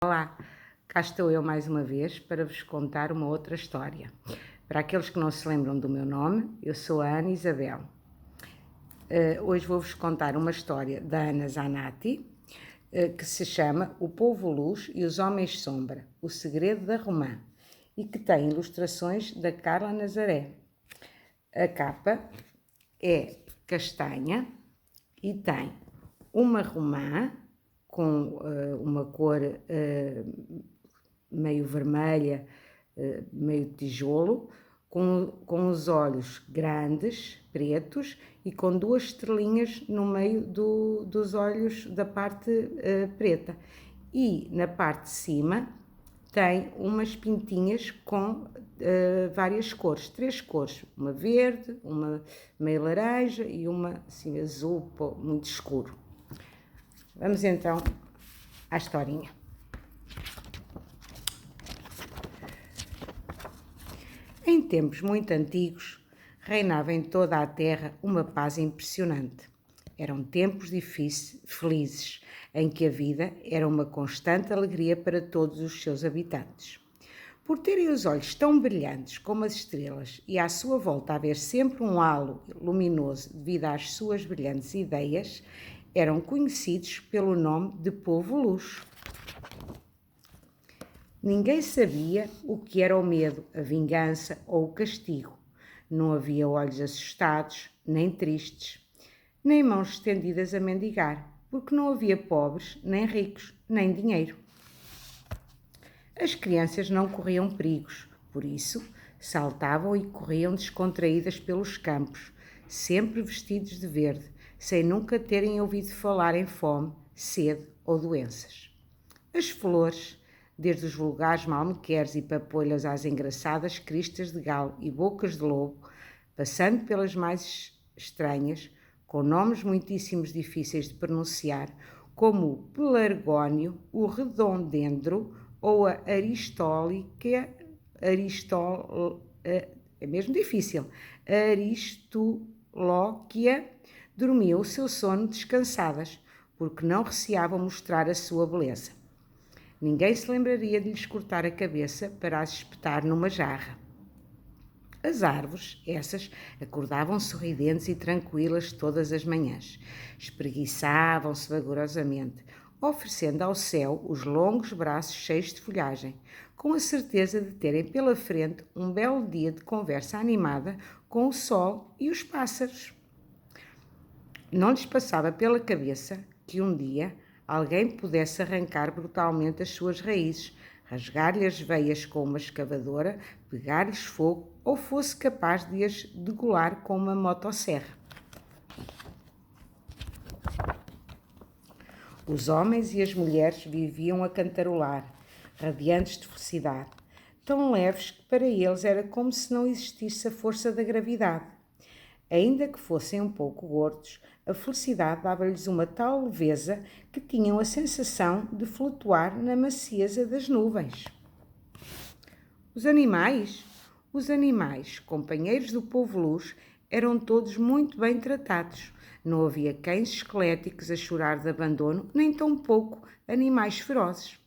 Olá, cá estou eu mais uma vez para vos contar uma outra história. Para aqueles que não se lembram do meu nome, eu sou a Ana Isabel. Hoje vou-vos contar uma história da Ana Zanatti, que se chama O Povo Luz e os Homens Sombra, o Segredo da Romã, e que tem ilustrações da Carla Nazaré. A capa é castanha e tem uma romã com uma cor meio vermelha, meio tijolo, com os olhos grandes, pretos, e com duas estrelinhas no meio dos olhos da parte preta. E na parte de cima tem umas pintinhas com várias cores, 3 cores, uma verde, uma meio laranja e uma assim azul muito escuro. Vamos então à historinha. Em tempos muito antigos, reinava em toda a terra uma paz impressionante. Eram tempos felizes, em que a vida era uma constante alegria para todos os seus habitantes. Por terem os olhos tão brilhantes como as estrelas e à sua volta haver sempre um halo luminoso devido às suas brilhantes ideias, eram conhecidos pelo nome de Povo Luz. Ninguém sabia o que era o medo, a vingança ou o castigo. Não havia olhos assustados, nem tristes, nem mãos estendidas a mendigar, porque não havia pobres, nem ricos, nem dinheiro. As crianças não corriam perigos, por isso saltavam e corriam descontraídas pelos campos, sempre vestidos de verde, sem nunca terem ouvido falar em fome, sede ou doenças. As flores, desde os vulgares malmequeres e papoilas às engraçadas cristas de galo e bocas de lobo, passando pelas mais estranhas, com nomes muitíssimos difíceis de pronunciar, como o pelargónio, o redondendro ou a aristólica, é mesmo difícil, a aristolóquia, dormiam o seu sono descansadas, porque não receavam mostrar a sua beleza. Ninguém se lembraria de lhes cortar a cabeça para as espetar numa jarra. As árvores, essas, acordavam sorridentes e tranquilas todas as manhãs. Espreguiçavam-se vagarosamente, oferecendo ao céu os longos braços cheios de folhagem, com a certeza de terem pela frente um belo dia de conversa animada com o sol e os pássaros. Não lhes passava pela cabeça que um dia alguém pudesse arrancar brutalmente as suas raízes, rasgar-lhe as veias com uma escavadora, pegar-lhes fogo ou fosse capaz de as degolar com uma motosserra. Os homens e as mulheres viviam a cantarolar, radiantes de felicidade, tão leves que para eles era como se não existisse a força da gravidade. Ainda que fossem um pouco gordos, a felicidade dava-lhes uma tal leveza que tinham a sensação de flutuar na macieza das nuvens. Os animais, companheiros do Povo Luz, eram todos muito bem tratados. Não havia cães esqueléticos a chorar de abandono, nem tampouco animais ferozes.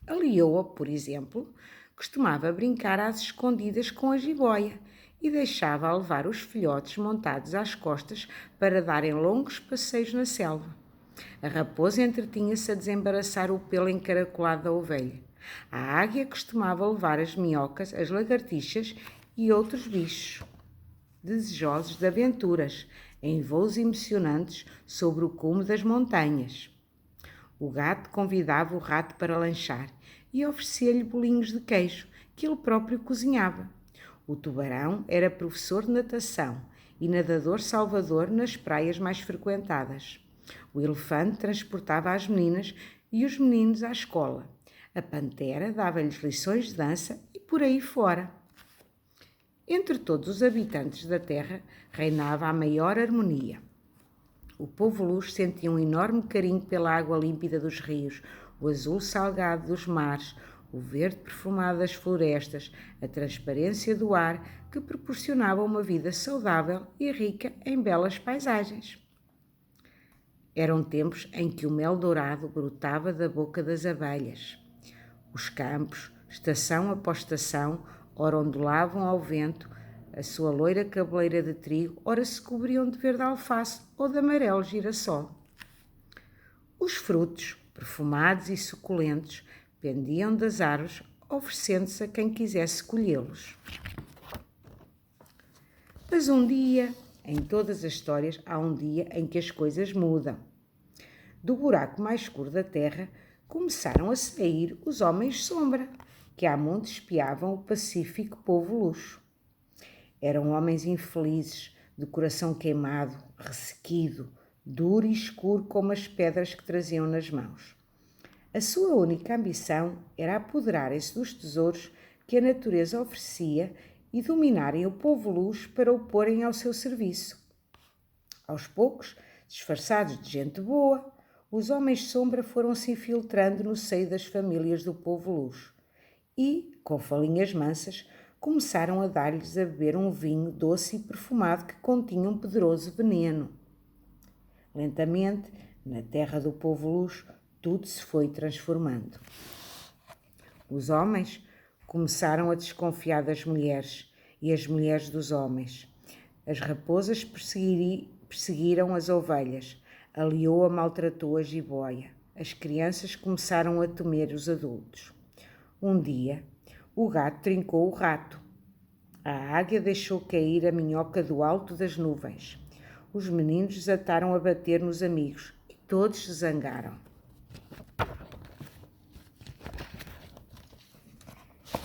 A leoa, por exemplo, costumava brincar às escondidas com a jiboia e deixava levar os filhotes montados às costas para darem longos passeios na selva. A raposa entretinha-se a desembaraçar o pelo encaracolado da ovelha. A águia costumava levar as minhocas, as lagartixas e outros bichos desejosos de aventuras, em voos emocionantes sobre o cume das montanhas. O gato convidava o rato para lanchar e oferecia-lhe bolinhos de queijo que ele próprio cozinhava. O tubarão era professor de natação e nadador salvador nas praias mais frequentadas. O elefante transportava as meninas e os meninos à escola. A pantera dava-lhes lições de dança e por aí fora. Entre todos os habitantes da terra reinava a maior harmonia. O Povo Luz sentia um enorme carinho pela água límpida dos rios, o azul salgado dos mares, o verde perfumado das florestas, a transparência do ar que proporcionava uma vida saudável e rica em belas paisagens. Eram tempos em que o mel dourado brotava da boca das abelhas. Os campos, estação após estação, ora ondulavam ao vento a sua loira cabeleira de trigo, ora se cobriam de verde alface ou de amarelo girassol. Os frutos, perfumados e suculentos, pendiam das árvores, oferecendo-se a quem quisesse colhê-los. Mas um dia, em todas as histórias, há um dia em que as coisas mudam. Do buraco mais escuro da terra começaram a sair os homens sombra, que há muito espiavam o pacífico povo luxo. Eram homens infelizes, de coração queimado, ressequido, duro e escuro como as pedras que traziam nas mãos. A sua única ambição era apoderarem-se dos tesouros que a natureza oferecia e dominarem o povo luz para o porem ao seu serviço. Aos poucos, disfarçados de gente boa, os homens sombra foram se infiltrando no seio das famílias do povo luz e, com falinhas mansas, começaram a dar-lhes a beber um vinho doce e perfumado que continha um poderoso veneno. Lentamente, na terra do povo luz, tudo se foi transformando. Os homens começaram a desconfiar das mulheres e as mulheres dos homens. As raposas perseguiram as ovelhas, a leoa maltratou a jiboia. As crianças começaram a temer os adultos. Um dia, o gato trincou o rato. A águia deixou cair a minhoca do alto das nuvens. Os meninos desataram a bater nos amigos e todos se zangaram.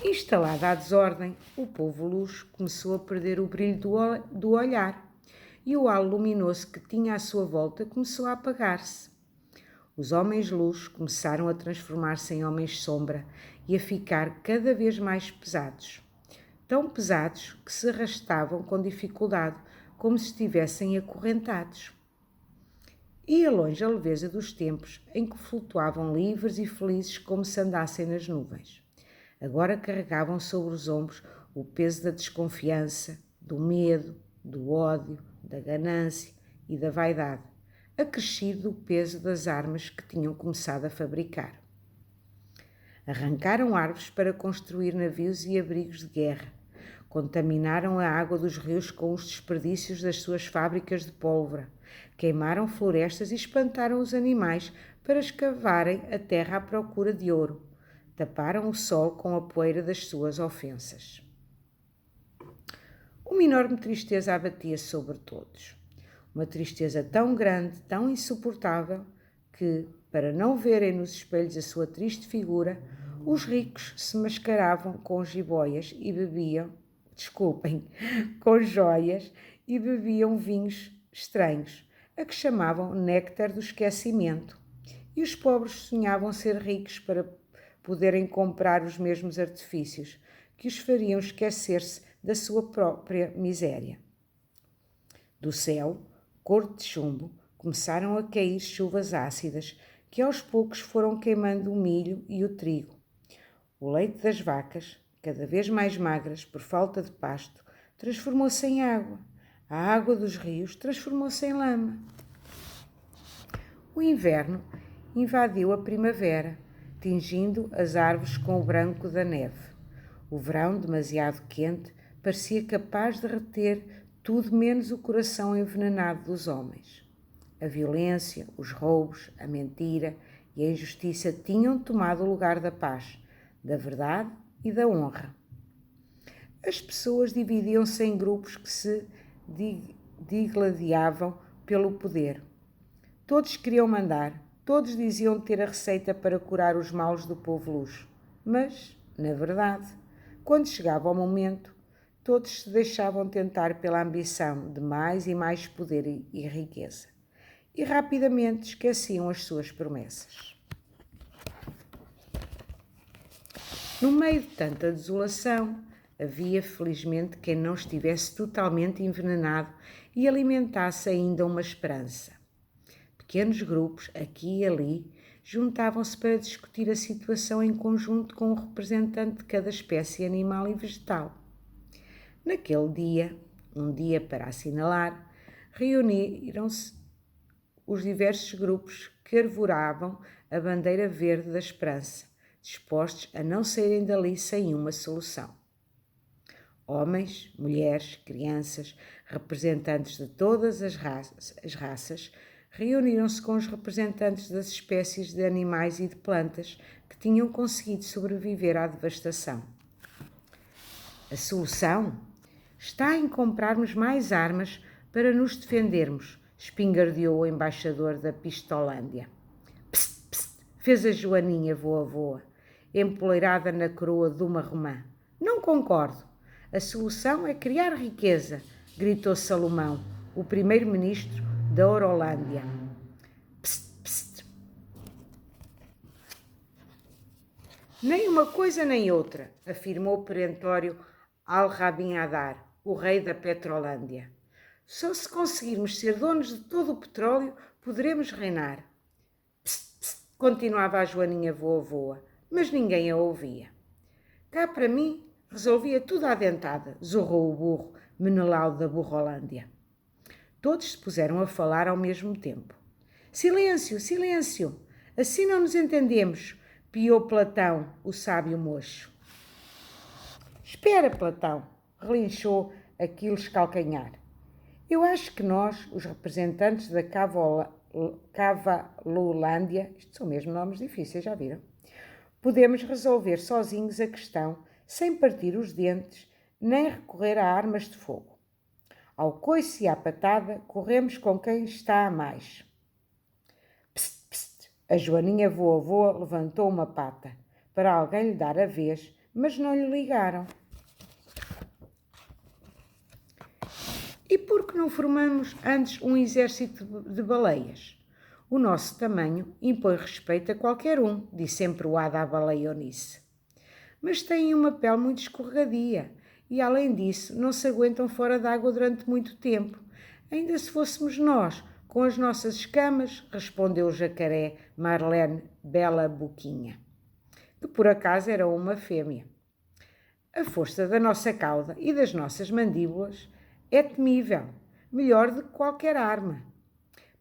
Instalada a desordem, o povo luz começou a perder o brilho do olhar e o halo luminoso que tinha à sua volta começou a apagar-se. Os homens luz começaram a transformar-se em homens sombra e a ficar cada vez mais pesados. Tão pesados que se arrastavam com dificuldade, como se estivessem acorrentados. Ia longe a leveza dos tempos em que flutuavam livres e felizes como se andassem nas nuvens. Agora carregavam sobre os ombros o peso da desconfiança, do medo, do ódio, da ganância e da vaidade, acrescido do peso das armas que tinham começado a fabricar. Arrancaram árvores para construir navios e abrigos de guerra. Contaminaram a água dos rios com os desperdícios das suas fábricas de pólvora. Queimaram florestas e espantaram os animais para escavarem a terra à procura de ouro. Taparam o sol com a poeira das suas ofensas. Uma enorme tristeza abatia sobre todos. Uma tristeza tão grande, tão insuportável, que, para não verem nos espelhos a sua triste figura, os ricos se mascaravam com jiboias e com joias e bebiam vinhos estranhos, a que chamavam néctar do esquecimento. E os pobres sonhavam ser ricos para poderem comprar os mesmos artifícios que os fariam esquecer-se da sua própria miséria. Do céu, cor de chumbo, começaram a cair chuvas ácidas que aos poucos foram queimando o milho e o trigo. O leite das vacas, cada vez mais magras por falta de pasto, transformou-se em água. A água dos rios transformou-se em lama. O inverno invadiu a primavera, tingindo as árvores com o branco da neve. O verão, demasiado quente, parecia capaz de reter tudo menos o coração envenenado dos homens. A violência, os roubos, a mentira e a injustiça tinham tomado o lugar da paz, da verdade e da honra. As pessoas dividiam-se em grupos que se digladiavam pelo poder. Todos queriam mandar, todos diziam ter a receita para curar os males do povo luxo. Mas, na verdade, quando chegava o momento, todos se deixavam tentar pela ambição de mais e mais poder e riqueza, e rapidamente esqueciam as suas promessas. No meio de tanta desolação, havia felizmente quem não estivesse totalmente envenenado e alimentasse ainda uma esperança. Pequenos grupos, aqui e ali, juntavam-se para discutir a situação em conjunto com um representante de cada espécie animal e vegetal. Naquele dia, um dia para assinalar, reuniram-se os diversos grupos que arvoravam a bandeira verde da esperança, dispostos a não saírem dali sem uma solução. Homens, mulheres, crianças, representantes de todas as raças, reuniram-se com os representantes das espécies de animais e de plantas que tinham conseguido sobreviver à devastação. A solução está em comprarmos mais armas para nos defendermos, espingardeou o embaixador da Pistolândia. Psst, psst, fez a Joaninha voa-voa, empoleirada na coroa de uma romã. Não concordo. A solução é criar riqueza, gritou Salomão, o primeiro-ministro da Orolândia. Psst, psst. Nem uma coisa nem outra, afirmou o perentório Al-Rabin Adar, o rei da Petrolândia. Só se conseguirmos ser donos de todo o petróleo, poderemos reinar. Psst, psst, continuava a Joaninha voa-voa, mas ninguém a ouvia. Cá para mim, resolvia tudo à dentada, zorrou o burro Menelau da Burrolândia. Todos se puseram a falar ao mesmo tempo. Silêncio, silêncio! Assim não nos entendemos, piou Platão, o sábio mocho. Espera, Platão, relinchou Aquiles Calcanhar. Eu acho que nós, os representantes da Cavalolândia, isto são mesmo nomes difíceis, já viram? Podemos resolver sozinhos a questão sem partir os dentes nem recorrer a armas de fogo. Ao coice e à patada, corremos com quem está a mais. Psst, psst, a Joaninha voa-voa levantou uma pata para alguém lhe dar a vez, mas não lhe ligaram. E por que não formamos antes um exército de baleias? O nosso tamanho impõe respeito a qualquer um, disse sempre o hada à baleonice. Mas têm uma pele muito escorregadia e, além disso, não se aguentam fora d'água durante muito tempo. Ainda se fôssemos nós, com as nossas escamas, respondeu o jacaré Marlene Bela Boquinha, que por acaso era uma fêmea. A força da nossa cauda e das nossas mandíbulas é temível, melhor do que qualquer arma.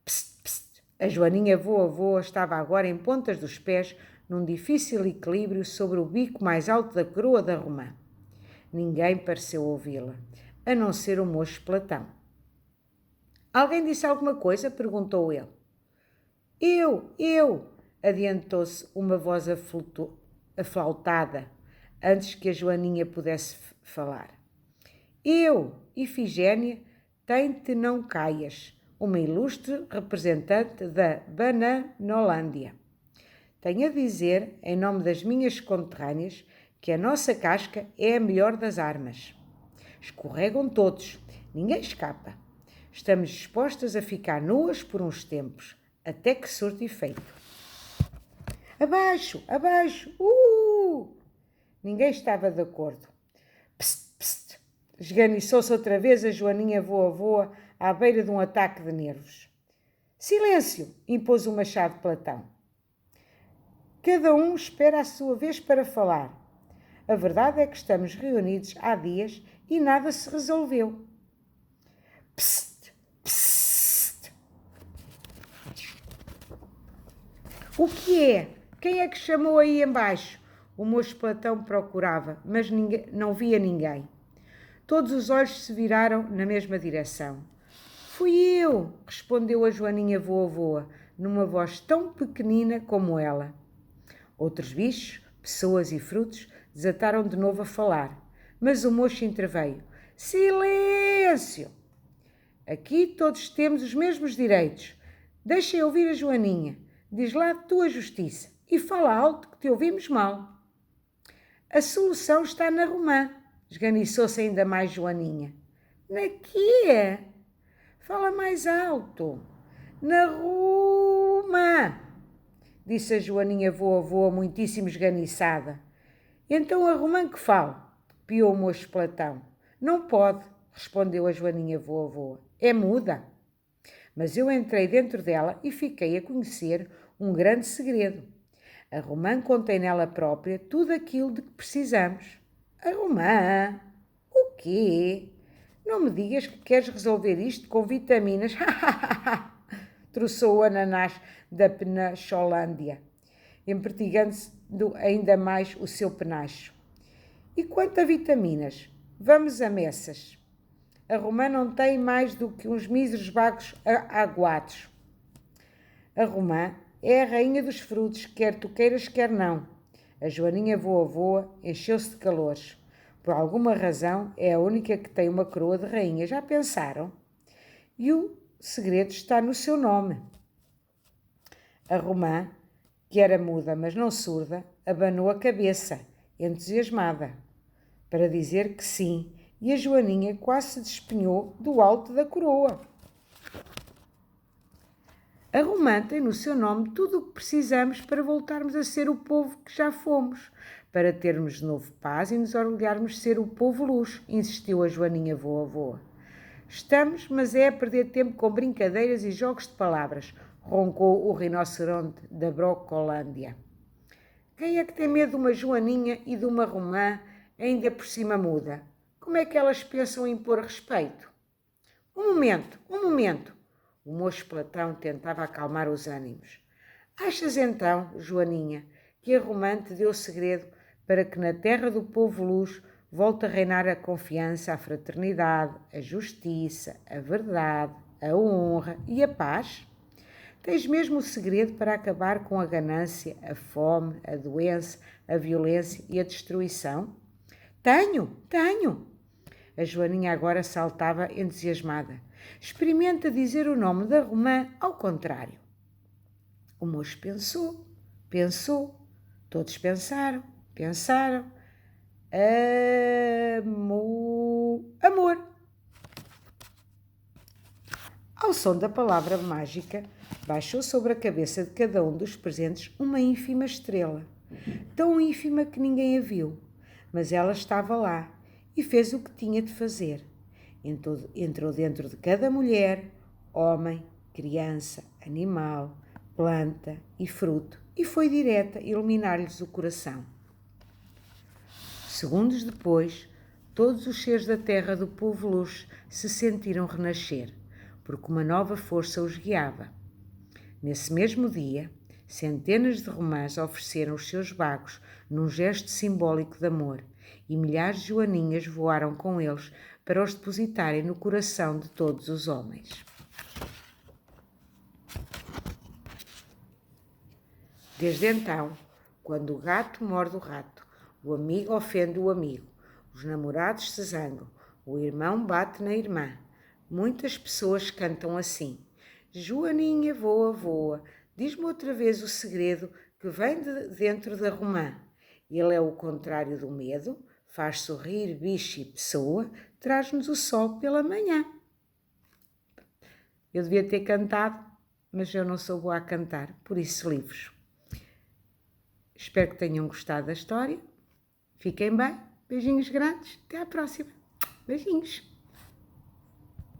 Psst, psst, a Joaninha voa-voa estava agora em pontas dos pés, num difícil equilíbrio sobre o bico mais alto da coroa da romã. Ninguém pareceu ouvi-la, a não ser o mocho Platão. Alguém disse alguma coisa? Perguntou ele. Eu, adiantou-se uma voz aflautada, antes que a Joaninha pudesse falar. Eu, Ifigénia, tem-te não caias, uma ilustre representante da Bananolândia. Tenho a dizer, em nome das minhas conterrâneas, que a nossa casca é a melhor das armas. Escorregam todos, ninguém escapa. Estamos dispostas a ficar nuas por uns tempos, até que surte efeito. Abaixo, abaixo, Ninguém estava de acordo. Psst, psst, esganiçou-se outra vez a Joaninha voa-voa à beira de um ataque de nervos. Silêncio, impôs o machado Platão. Cada um espera a sua vez para falar. A verdade é que estamos reunidos há dias e nada se resolveu. Psst, psst. O que é? Quem é que chamou aí embaixo? O moço Platão procurava, mas não via ninguém. Todos os olhos se viraram na mesma direção. Fui eu, respondeu a Joaninha voa-voa, numa voz tão pequenina como ela. Outros bichos, pessoas e frutos desataram de novo a falar, mas o moço interveio. Silêncio! Aqui todos temos os mesmos direitos. Deixem ouvir a Joaninha. Diz lá a tua justiça e fala alto que te ouvimos mal. A solução está na romã, esganiçou-se ainda mais Joaninha. Na quê? Fala mais alto. Na romã, disse a Joaninha voa-voa muitíssimo esganiçada. Então a romã que fala, piou o moço Platão. Não pode, respondeu a Joaninha voa-voa. É muda. Mas eu entrei dentro dela e fiquei a conhecer um grande segredo. A romã contém nela própria tudo aquilo de que precisamos. A romã? O quê? Não me digas que queres resolver isto com vitaminas. troçou o ananás da Penacholândia, empertigando-se ainda mais o seu penacho. E quanto a vitaminas? Vamos a messas. A romã não tem mais do que uns míseros bagos aguados. A romã é a rainha dos frutos, quer tu queiras, quer não. A Joaninha voa, encheu-se de calores. Por alguma razão, é a única que tem uma coroa de rainha. Já pensaram? E o segredo está no seu nome. A romã, que era muda, mas não surda, abanou a cabeça, entusiasmada, para dizer que sim, e a Joaninha quase se despenhou do alto da coroa. A romã tem no seu nome tudo o que precisamos para voltarmos a ser o povo que já fomos, para termos de novo paz e nos orgulharmos de ser o povo luz, insistiu a Joaninha voa. Estamos, mas é a perder tempo com brincadeiras e jogos de palavras, roncou o rinoceronte da Brocolândia. Quem é que tem medo de uma Joaninha e de uma romã, ainda por cima muda? Como é que elas pensam em impor respeito? Um momento. O moço Platão tentava acalmar os ânimos. Achas então, Joaninha, que a romã te deu o segredo para que na terra do povo luz volte a reinar a confiança, a fraternidade, a justiça, a verdade, a honra e a paz? Tens mesmo o segredo para acabar com a ganância, a fome, a doença, a violência e a destruição? Tenho! A Joaninha agora saltava entusiasmada. Experimenta dizer o nome da romã ao contrário. O moço pensou. Todos pensaram. Amor. Ao som da palavra mágica, baixou sobre a cabeça de cada um dos presentes uma ínfima estrela, tão ínfima que ninguém a viu, mas ela estava lá e fez o que tinha de fazer. Entrou dentro de cada mulher, homem, criança, animal, planta e fruto e foi direta iluminar-lhes o coração. Segundos depois, todos os seres da terra do povo luz se sentiram renascer, porque uma nova força os guiava. Nesse mesmo dia, centenas de romãs ofereceram os seus bagos num gesto simbólico de amor e milhares de joaninhas voaram com eles para os depositarem no coração de todos os homens. Desde então, quando o gato morde o rato, o amigo ofende o amigo, os namorados se zangam, o irmão bate na irmã, muitas pessoas cantam assim: Joaninha voa, diz-me outra vez o segredo que vem de dentro da romã. Ele é o contrário do medo, faz sorrir bicho e pessoa, traz-nos o sol pela manhã. Eu devia ter cantado, mas eu não sou boa a cantar, por isso livros. Espero que tenham gostado da história. Fiquem bem, beijinhos grandes, até à próxima. Beijinhos.